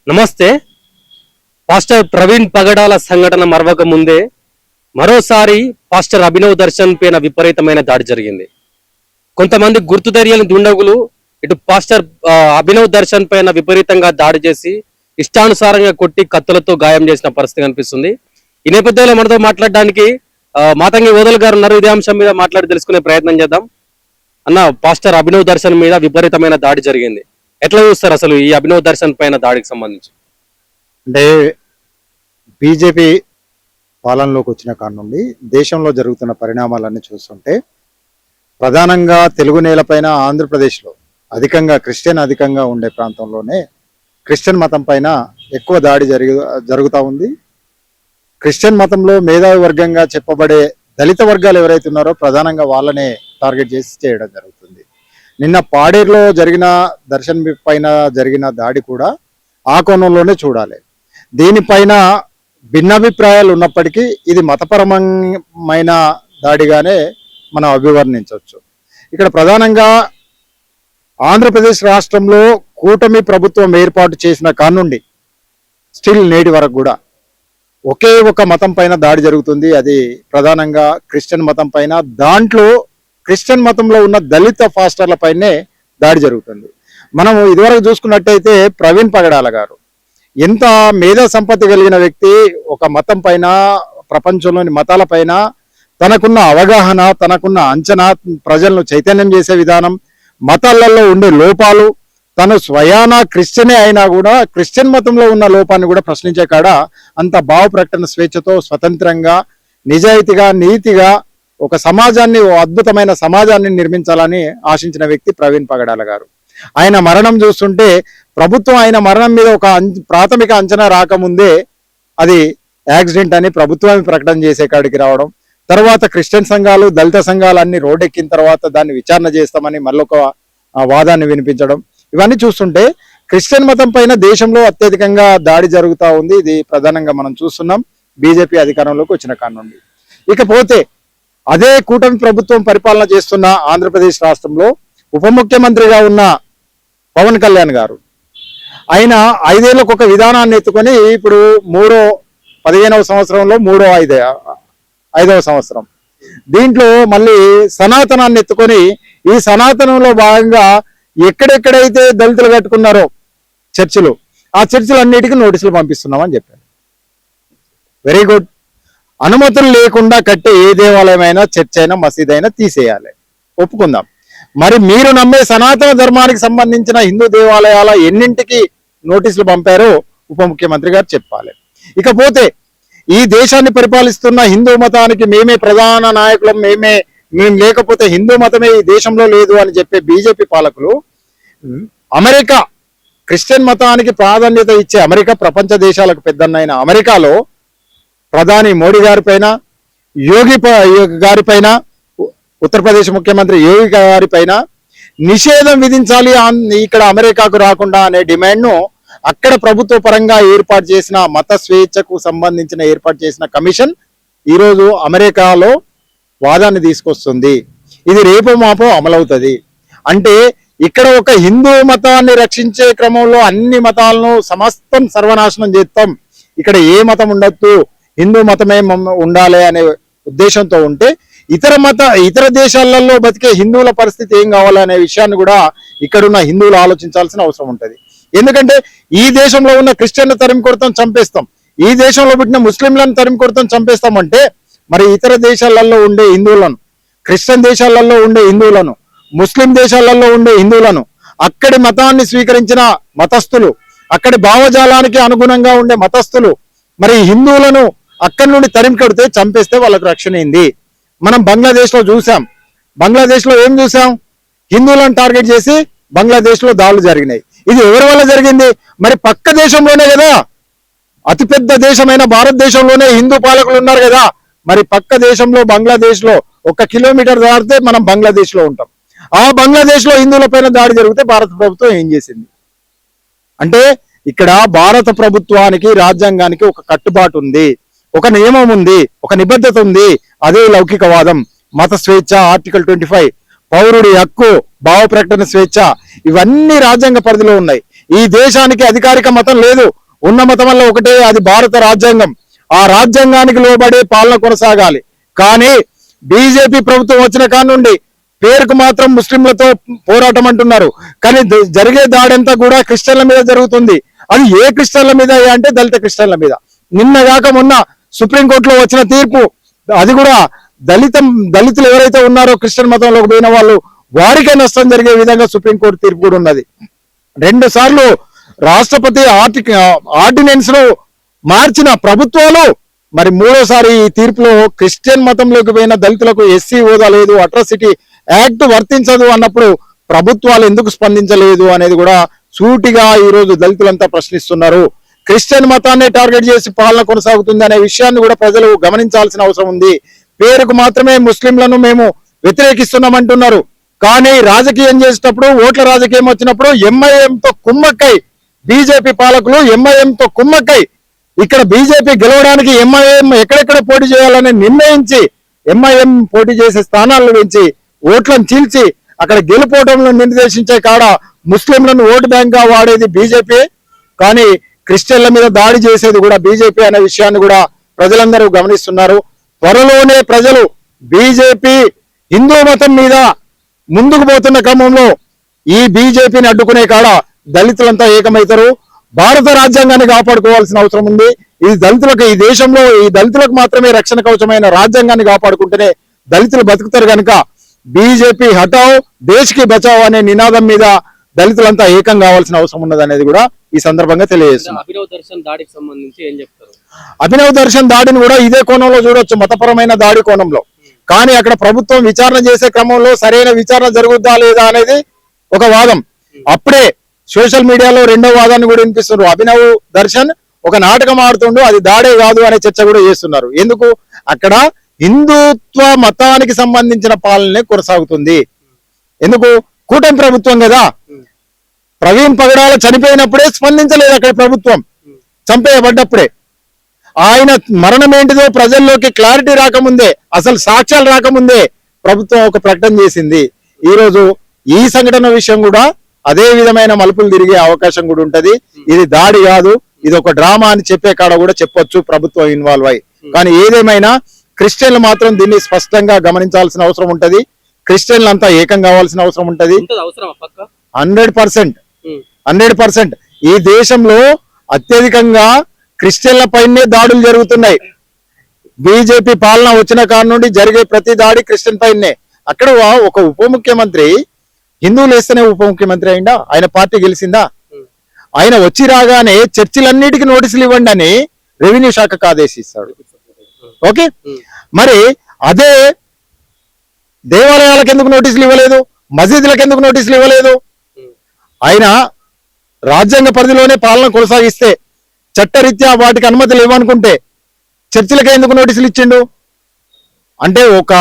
నమస్తే. పాస్టర్ ప్రవీణ్ పగడాల సంఘటన మరవక ముందే మరోసారి పాస్టర్ అభినవ్ దర్శన్ పైన విపరీతమైన దాడి జరిగింది. కొంతమంది గుర్తు తెలియని దుండగులు ఇటు పాస్టర్ అభినవ్ దర్శన్ పైన విపరీతంగా దాడి చేసి ఇష్టానుసారంగా కొట్టి కత్తులతో గాయం చేసిన పరిస్థితి కనిపిస్తుంది. ఈ నేపథ్యంలో మనతో మాట్లాడడానికి మాతంగి ఓదల్ గారు ఉన్నారు. ఇదే అంశం మీద మాట్లాడి తెలుసుకునే ప్రయత్నం చేద్దాం. అన్న, పాస్టర్ అభినవ్ దర్శన్ మీద విపరీతమైన దాడి జరిగింది. ఎట్లా చూస్తారు అసలు ఈ అభినవ్ దర్శన్ పైన దాడికి సంబంధించి? అంటే బీజేపీ పాలనలోకి వచ్చిన కాడ నుండి దేశంలో జరుగుతున్న పరిణామాలన్నీ చూస్తుంటే ప్రధానంగా తెలుగు నేలపైన ఆంధ్రప్రదేశ్లో అధికంగా ఉండే ప్రాంతంలోనే క్రిస్టియన్ మతం పైన ఎక్కువ దాడి జరుగుతూ ఉంది. క్రిస్టియన్ మతంలో మేధావి వర్గంగా చెప్పబడే దళిత వర్గాలు ఎవరైతే ఉన్నారో ప్రధానంగా వాళ్ళనే టార్గెట్ చేసి చేయడం జరుగుతుంది. నిన్న పాడేరులో జరిగిన దర్శన్ పైన జరిగిన దాడి కూడా ఆ కోణంలోనే చూడాలి. దీనిపైన భిన్నాభిప్రాయాలు ఉన్నప్పటికీ ఇది మతపరమైన దాడిగానే మనం అభివర్ణించవచ్చు. ఇక్కడ ప్రధానంగా ఆంధ్రప్రదేశ్ రాష్ట్రంలో కూటమి ప్రభుత్వం ఏర్పాటు చేసిన కానుండి స్టిల్ నేటి వరకు కూడా ఒకే ఒక మతం పైన దాడి జరుగుతుంది. అది ప్రధానంగా క్రిస్టియన్ మతం పైన. దాంట్లో క్రిస్టియన్ మతంలో ఉన్న దళిత పాస్టర్ల పైనే దాడి జరుగుతుంది. మనం ఇదివరకు చూసుకున్నట్టయితే ప్రవీణ్ పగడాల గారు ఎంత మేధా సంపత్తి కలిగిన వ్యక్తి, ఒక మతం పైన, ప్రపంచంలోని మతాల పైన తనకున్న అవగాహన, తనకున్న అంచనా, ప్రజలను చైతన్యం చేసే విధానం, మతాలలో ఉండే లోపాలు, తను స్వయాన క్రిస్టియనే అయినా కూడా క్రిస్టియన్ మతంలో ఉన్న లోపాన్ని కూడా ప్రశ్నించే కాడ అంత భావ ప్రకటన స్వేచ్ఛతో స్వతంత్రంగా, నిజాయితీగా, నీతిగా ఒక సమాజాన్ని, ఓ అద్భుతమైన సమాజాన్ని నిర్మించాలని ఆశించిన వ్యక్తి ప్రవీణ్ పగడాల గారు. ఆయన మరణం చూస్తుంటే ప్రభుత్వం ఆయన మరణం మీద ఒక ప్రాథమిక అంచనా రాకముందే అది యాక్సిడెంట్ అని ప్రభుత్వాన్ని ప్రకటన చేసే కాడికి రావడం, తర్వాత క్రిస్టియన్ సంఘాలు, దళిత సంఘాలు అన్ని రోడ్డెక్కిన తర్వాత దాన్ని విచారణ చేస్తామని మళ్ళొక వాదాన్ని వినిపించడం, ఇవన్నీ చూస్తుంటే క్రిస్టియన్ మతం పైన దేశంలో అత్యధికంగా దాడి జరుగుతూ ఉంది. ఇది ప్రధానంగా మనం చూస్తున్నాం బీజేపీ అధికారంలోకి వచ్చిన కాడ నుండి. ఇకపోతే అదే కూటమి ప్రభుత్వం పరిపాలన చేస్తున్న ఆంధ్రప్రదేశ్ రాష్ట్రంలో ఉప ముఖ్యమంత్రిగా ఉన్న పవన్ కళ్యాణ్ గారు ఆయన 5 ఏళ్లకు ఒక విధానాన్ని ఎత్తుకొని ఇప్పుడు 15వ సంవత్సరంలో 5వ సంవత్సరం దీంట్లో మళ్ళీ సనాతనాన్ని ఎత్తుకొని ఈ సనాతనంలో భాగంగా ఎక్కడెక్కడైతే దళితులు కట్టుకున్నారో చర్చిలు, ఆ చర్చిలు అన్నిటికీ నోటీసులు పంపిస్తున్నామని చెప్పారు. Very good. అనుమతులు లేకుండా కట్టే ఏ దేవాలయమైనా, చర్చ్ అయినా, మసీద్ అయినా తీసేయాలి, ఒప్పుకుందాం. మరి మీరు నమ్మే సనాతన ధర్మానికి సంబంధించిన హిందూ దేవాలయాల ఎన్నింటికి నోటీసులు పంపారో ఉప ముఖ్యమంత్రి గారు చెప్పాలి. ఇకపోతే ఈ దేశాన్ని పరిపాలిస్తున్న హిందూ మతానికి మేమే ప్రధాన నాయకులం, మేము లేకపోతే హిందూ మతమే ఈ దేశంలో లేదు అని చెప్పే బీజేపీ పాలకులు అమెరికా, క్రిస్టియన్ మతానికి ప్రాధాన్యత ఇచ్చే అమెరికా, ప్రపంచ దేశాలకు పెద్దన్నైన అమెరికాలో ప్రధాని మోడీ గారిపైన, యోగి గారిపైన, ఉత్తరప్రదేశ్ ముఖ్యమంత్రి యోగి గారిపైన నిషేధం విధించాలి ఇక్కడ అమెరికాకు రాకుండా అనే డిమాండ్ను అక్కడ ప్రభుత్వ పరంగా ఏర్పాటు చేసిన మత స్వేచ్ఛకు సంబంధించిన ఏర్పాటు చేసిన కమిషన్ ఈరోజు అమెరికాలో వాదాన్ని తీసుకొస్తుంది. ఇది రేపు మాపో అమలవుతుంది. అంటే ఇక్కడ ఒక హిందూ మతాన్ని రక్షించే క్రమంలో అన్ని మతాలను సమస్తం సర్వనాశనం చేస్తాం, ఇక్కడ ఏ మతం ఉండొద్దు, హిందూ మతమే ఉండాలి అనే ఉద్దేశంతో ఉంటే ఇతర దేశాలలో బతికే హిందువుల పరిస్థితి ఏం కావాలనే విషయాన్ని కూడా ఇక్కడున్న హిందువులు ఆలోచించాల్సిన అవసరం ఉంటుంది. ఎందుకంటే ఈ దేశంలో ఉన్న క్రిస్టియన్లు తరిమి కొడతాం, చంపేస్తాం, ఈ దేశంలో పుట్టిన ముస్లింలను తరిమి కొడతాం, చంపేస్తామంటే మరి ఇతర దేశాలలో ఉండే హిందువులను, క్రిస్టియన్ దేశాలలో ఉండే హిందువులను, ముస్లిం దేశాలలో ఉండే హిందువులను, అక్కడి మతాన్ని స్వీకరించిన మతస్థులు, అక్కడి భావజాలానికి అనుగుణంగా ఉండే మతస్థులు మరి హిందువులను అక్కడి నుండి తరిమి కొడితే, చంపేస్తే వాళ్ళకు రక్షణ ఏంది? మనం బంగ్లాదేశ్లో చూసాం. బంగ్లాదేశ్లో ఏం చూసాం? హిందువులను టార్గెట్ చేసి బంగ్లాదేశ్లో దాడులు జరిగినాయి. ఇది ఎవరి వల్ల జరిగింది? మరి పక్క దేశంలోనే కదా, అతిపెద్ద దేశమైన భారతదేశంలోనే హిందూ పాలకులు ఉన్నారు కదా. మరి పక్క దేశంలో బంగ్లాదేశ్లో 1 కిలోమీటర్ దాటితే మనం బంగ్లాదేశ్లో ఉంటాం. ఆ బంగ్లాదేశ్లో హిందువుల పైన దాడి జరిగితే భారత ప్రభుత్వం ఏం చేసింది? అంటే ఇక్కడ భారత ప్రభుత్వానికి, రాజ్యాంగానికి ఒక కట్టుబాటు ఉంది, ఒక నియమం ఉంది, ఒక నిబద్ధత ఉంది. అదే లౌకికవాదం, మత స్వేచ్ఛ, ఆర్టికల్ 25, పౌరుడి హక్కు, భావ ప్రకటన స్వేచ్ఛ, ఇవన్నీ రాజ్యాంగ పరిధిలో ఉన్నాయి. ఈ దేశానికి అధికారిక మతం లేదు. ఉన్న మతం వల్ల ఒకటే, అది భారత రాజ్యాంగం. ఆ రాజ్యాంగానికి లోబడే పాలన కొనసాగాలి. కానీ బీజేపీ ప్రభుత్వం వచ్చిన కాడి నుండి పేరుకు మాత్రం ముస్లింలతో పోరాటం అంటున్నారు, కానీ జరిగే దాడంతా కూడా క్రిస్టియన్ల మీద జరుగుతుంది. అది ఏ క్రిస్టియన్ల మీద అంటే దళిత క్రిస్టియన్ల మీద. నిన్నగాక మొన్న సుప్రీంకోర్టులో వచ్చిన తీర్పు, అది కూడా దళితులు ఎవరైతే ఉన్నారో క్రిస్టియన్ మతంలోకి పోయిన వాళ్ళు, వారికే నష్టం జరిగే విధంగా సుప్రీంకోర్టు తీర్పు కూడా ఉన్నది. 2 సార్లు రాష్ట్రపతి ఆర్డినెన్స్ ను మార్చిన ప్రభుత్వాలు మరి 3వసారి ఈ తీర్పులో క్రిస్టియన్ మతంలోకి పోయిన దళితులకు ఎస్సీ హోదా లేదు, అట్రాసిటీ యాక్ట్ వర్తించదు అన్నప్పుడు ప్రభుత్వాలు ఎందుకు స్పందించలేదు అనేది కూడా సూటిగా ఈ రోజు దళితులంతా ప్రశ్నిస్తున్నారు. క్రిస్టియన్ మతాన్ని టార్గెట్ చేసి పాలన కొనసాగుతుంది అనే విషయాన్ని కూడా ప్రజలు గమనించాల్సిన అవసరం ఉంది. పేరుకు మాత్రమే ముస్లింలను మేము వ్యతిరేకిస్తున్నామంటున్నారు, కానీ రాజకీయం చేసేటప్పుడు, ఓట్ల రాజకీయం వచ్చినప్పుడు ఎంఐఎంతో కుమ్మక్కై, బీజేపీ పాలకులు ఎంఐఎంతో కుమ్మక్కై ఇక్కడ బీజేపీ గెలవడానికి ఎంఐఎం ఎక్కడెక్కడ పోటీ చేయాలని నిర్ణయించి ఎంఐఎం పోటీ చేసే స్థానాలను పెంచి ఓట్లను చీల్చి అక్కడ గెలుపోవడంలో నిర్దేశించే కాడ ముస్లింలను ఓటు బ్యాంక్ గా వాడేది బీజేపీ, కానీ క్రిస్టియన్ల మీద దాడి చేసేది కూడా బీజేపీ అనే విషయాన్ని కూడా ప్రజలందరూ గమనిస్తున్నారు. త్వరలోనే ప్రజలు బీజేపీ హిందూ మతం మీద ముందుకు పోతున్న క్రమంలో ఈ బీజేపీని అడ్డుకునే కాడ దళితులంతా ఏకమవుతారు. భారత రాజ్యాంగాన్ని కాపాడుకోవాల్సిన అవసరం ఉంది. ఈ దళితులకు, ఈ దేశంలో ఈ దళితులకు మాత్రమే రక్షణ కవచమైన రాజ్యాంగాన్ని కాపాడుకుంటేనే దళితులు బతుకుతారు. కనుక బీజేపీ హటావ్ దేశ్కి బచావ్ అనే నినాదం మీద దళితులంతా ఏకం కావాల్సిన అవసరం ఉన్నది అనేది కూడా ఈ సందర్భంగా తెలియజేస్తుంది. అభినవ్ దర్శన్ దాడికి సంబంధించి ఏం చెప్తారు? అభినవ్ దర్శన్ దాడిని కూడా ఇదే కోణంలో చూడొచ్చు, మతపరమైన దాడి కోణంలో. కానీ అక్కడ ప్రభుత్వం విచారణ చేసే క్రమంలో సరైన విచారణ జరుగుద్దా లేదా అనేది ఒక వాదం. అప్పుడే సోషల్ మీడియాలో 2వ వాదాన్ని కూడా వినిపిస్తున్నారు. అభినవ్ దర్శన్ ఒక నాటకం ఆడుతుండు, అది దాడే కాదు అనే చర్చ కూడా చేస్తున్నారు. ఎందుకు? అక్కడ హిందుత్వ మతానికి సంబంధించిన పాలనే కొనసాగుతుంది. ఎందుకు? కూటమి ప్రభుత్వం కదా. ప్రవీణ్ పగడాల చనిపోయినప్పుడే స్పందించలేదు అక్కడ ప్రభుత్వం, చంపేయబడ్డప్పుడే. ఆయన మరణం ఏంటిదో ప్రజల్లోకి క్లారిటీ రాకముందే, అసలు సాక్ష్యాలు రాకముందే ప్రభుత్వం ఒక ప్రకటన చేసింది. ఈ రోజు ఈ సంఘటన విషయం కూడా అదే విధమైన మలుపులు తిరిగే అవకాశం కూడా ఉంటది. ఇది దాడి కాదు, ఇది ఒక డ్రామా అని చెప్పే కాడ కూడా చెప్పొచ్చు ప్రభుత్వం ఇన్వాల్వ్ అయ్యి. కానీ ఏదేమైనా క్రిస్టియన్లు మాత్రం దీన్ని స్పష్టంగా గమనించాల్సిన అవసరం ఉంటది. క్రిస్టియన్లు అంతా ఏకం కావాల్సిన అవసరం ఉంటది. 100%. ఈ దేశంలో అత్యధికంగా క్రిస్టియన్ల పైనే దాడులు జరుగుతున్నాయి. బీజేపీ పాలన వచ్చిన కాడి నుండి జరిగే ప్రతి దాడి క్రిస్టియన్ పైనే. అక్కడ ఒక ఉప ముఖ్యమంత్రి హిందువులు వేస్తేనే ఉప ముఖ్యమంత్రి అయిందా? ఆయన పార్టీ గెలిచిందా? ఆయన వచ్చి రాగానే చర్చిలన్నిటికీ నోటీసులు ఇవ్వండి అని రెవెన్యూ శాఖకు ఆదేశిస్తాడు. ఓకే, మరి అదే దేవాలయాలకు ఎందుకు నోటీసులు ఇవ్వలేదు? మసీదులకు ఎందుకు నోటీసులు ఇవ్వలేదు? ఆయన రాజ్యాంగ పరిధిలోనే పాలన కొనసాగిస్తే, చట్టరీత్యా వాటికి అనుమతులు ఇవ్వనుకుంటే చర్చిలకే ఎందుకు నోటీసులు ఇచ్చిండు? అంటే ఒక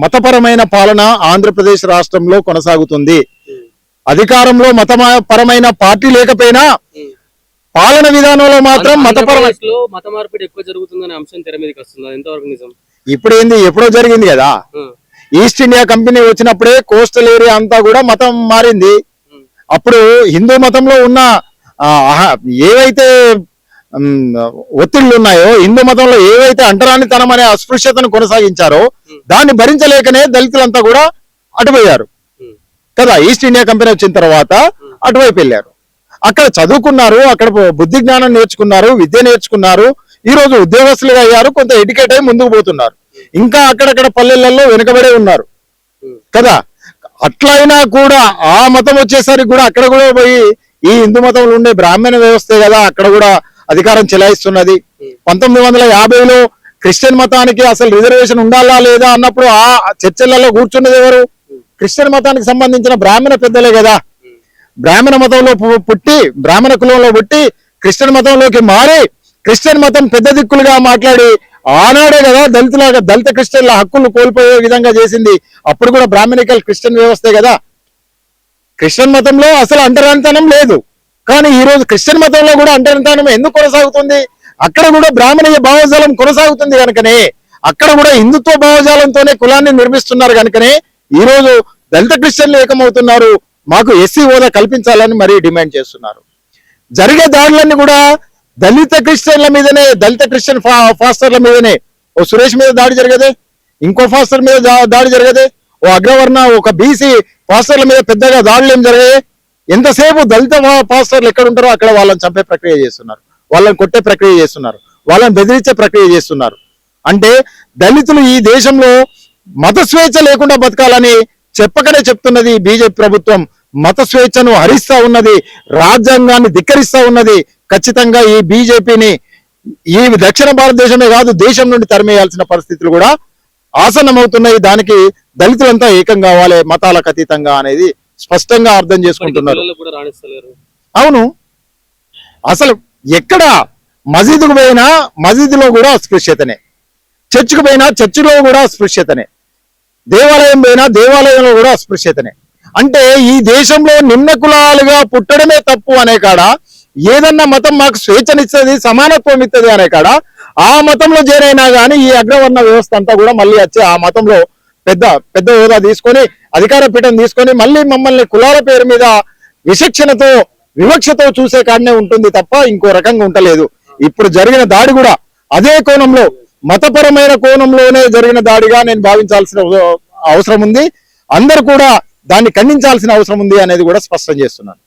మతపరమైన పాలన ఆంధ్రప్రదేశ్ రాష్ట్రంలో కొనసాగుతుంది. అధికారంలో మతపరమైన పార్టీ లేకపోయినా పాలన విధానంలో మాత్రం మత మార్పిడి ఎక్కువ జరుగుతుందనే అంశం తెర మీదకి వస్తుంది. ఎంతవరకు నిజం? ఇప్పుడు ఏంది, ఎప్పుడో జరిగింది కదా. ఈస్ట్ ఇండియా కంపెనీ వచ్చినప్పుడే కోస్టల్ ఏరియా అంతా కూడా మతం మారింది. అప్పుడు హిందూ మతంలో ఉన్న ఏవైతే ఒత్తిళ్లు ఉన్నాయో, హిందూ మతంలో ఏవైతే అంటరానితనం అనే అస్పృశ్యతను కొనసాగించారో దాన్ని భరించలేకనే దళితులంతా కూడా అటుపోయారు కదా. ఈస్ట్ ఇండియా కంపెనీ వచ్చిన తర్వాత అటువైపు వెళ్ళారు. అక్కడ చదువుకున్నారు, అక్కడ బుద్ధి జ్ఞానం నేర్చుకున్నారు, విద్య నేర్చుకున్నారు. ఈ రోజు ఉద్యోగస్తులుగా అయ్యారు, కొంత ఎడ్యుకేట్ అయి ముందుకు పోతున్నారు. ఇంకా అక్కడక్కడ పల్లెలలో వెనుకబడే ఉన్నారు కదా. అట్లయినా కూడా ఆ మతం వచ్చేసరికి కూడా అక్కడ కూడా పోయి ఈ హిందూ మతంలో ఉండే బ్రాహ్మణ వ్యవస్థే కదా అక్కడ కూడా అధికారం చెలాయిస్తున్నది. 1950లో క్రిస్టియన్ మతానికి అసలు రిజర్వేషన్ ఉండాలా లేదా అన్నప్పుడు ఆ చర్చలలో కూర్చున్నది ఎవరు? క్రిస్టియన్ మతానికి సంబంధించిన బ్రాహ్మణ పెద్దలే కదా. బ్రాహ్మణ మతంలో పుట్టి, బ్రాహ్మణ కులంలో పుట్టి క్రిస్టియన్ మతంలోకి మారి క్రిస్టియన్ మతం పెద్ద దిక్కులుగా మాట్లాడి ఆనాడే కదా దళిత క్రిస్టియన్ల హక్కులు కోల్పోయే విధంగా చేసింది. అప్పుడు కూడా బ్రాహ్మణికల్ క్రిస్టియన్ వ్యవస్థే కదా. క్రిస్టియన్ మతంలో అసలు అంటరానితనం లేదు, కానీ ఈ రోజు క్రిస్టియన్ మతంలో కూడా అంటరానితనం ఎందుకు కొనసాగుతుంది? అక్కడ కూడా బ్రాహ్మణీయ భావజాలం కొనసాగుతుంది కనుకనే, అక్కడ కూడా హిందుత్వ భావజాలంతోనే కులాన్ని నిర్మిస్తున్నారు కనుకనే ఈ రోజు దళిత క్రిస్టియన్లు ఏకమవుతున్నారు. మాకు ఎస్సీ హోదా కల్పించాలని మరీ డిమాండ్ చేస్తున్నారు. జరిగే దాడులన్నీ కూడా దళిత క్రిస్టియన్ల మీదనే, దళిత క్రిస్టియన్ ఫాస్టర్ల మీదనే. ఓ సురేష్ మీద దాడి జరిగేదే, ఇంకో ఫాస్టర్ మీద దాడి జరిగేదే, ఓ అగ్రవర్ణ ఒక బీసీ ఫాస్టర్ల మీద పెద్దగా దాడులు ఏం జరిగాయి? ఎంతసేపు దళిత ఫాస్టర్లు ఎక్కడ ఉంటారో అక్కడ వాళ్ళని చంపే ప్రక్రియ చేస్తున్నారు, వాళ్ళని కొట్టే ప్రక్రియ చేస్తున్నారు, వాళ్ళని బెదిరించే ప్రక్రియ చేస్తున్నారు. అంటే దళితులు ఈ దేశంలో మత స్వేచ్ఛ లేకుండా బతకాలని చెప్పకనే చెప్తున్నది బీజేపీ ప్రభుత్వం. మత స్వేచ్ఛను హరిస్తా ఉన్నది, రాజ్యాంగాన్ని ధిక్కరిస్తా ఉన్నది. ఖచ్చితంగా ఈ బీజేపీని ఈ దక్షిణ భారతదేశమే కాదు దేశం నుండి తరిమేయాల్సిన పరిస్థితులు కూడా ఆసన్నమవుతున్నాయి. దానికి దళితులంతా ఏకం కావాలి, మతాలకు అతీతంగా అనేది స్పష్టంగా అర్థం చేసుకుంటున్నారు. అవును, అసలు ఎక్కడ మసీదుకు పోయినా మసీదులో కూడా అస్పృశ్యతనే, చర్చికి పోయినా చర్చిలో కూడా అస్పృశ్యతనే, దేవాలయం పోయినా దేవాలయంలో కూడా అస్పృశ్యతనే. అంటే ఈ దేశంలో నిమ్న కులాలుగా పుట్టడమే తప్పు అనే కాడ, ఏదన్నా మతం మాకు స్వేచ్ఛనిస్తుంది, సమానత్వం ఇస్తుంది అనే కాడ ఆ మతంలో చేరైనా కానీ ఈ అగ్రవర్ణ వ్యవస్థ అంతా కూడా మళ్ళీ వచ్చి ఆ మతంలో పెద్ద పెద్ద హోదా తీసుకొని, అధికార పీఠం తీసుకొని మళ్ళీ మమ్మల్ని కులాల పేరు మీద విచక్షణతో వివక్షతో చూసే కాడనే ఉంటుంది తప్ప ఇంకో రకంగా ఉండలేదు. ఇప్పుడు జరిగిన దాడి కూడా అదే కోణంలో, మతపరమైన కోణంలోనే జరిగిన దాడిగా నేను భావించాల్సిన అవసరం ఉంది. అందరూ కూడా దాన్ని ఖండించాల్సిన అవసరం ఉంది అనేది కూడా స్పష్టం చేస్తున్నాను.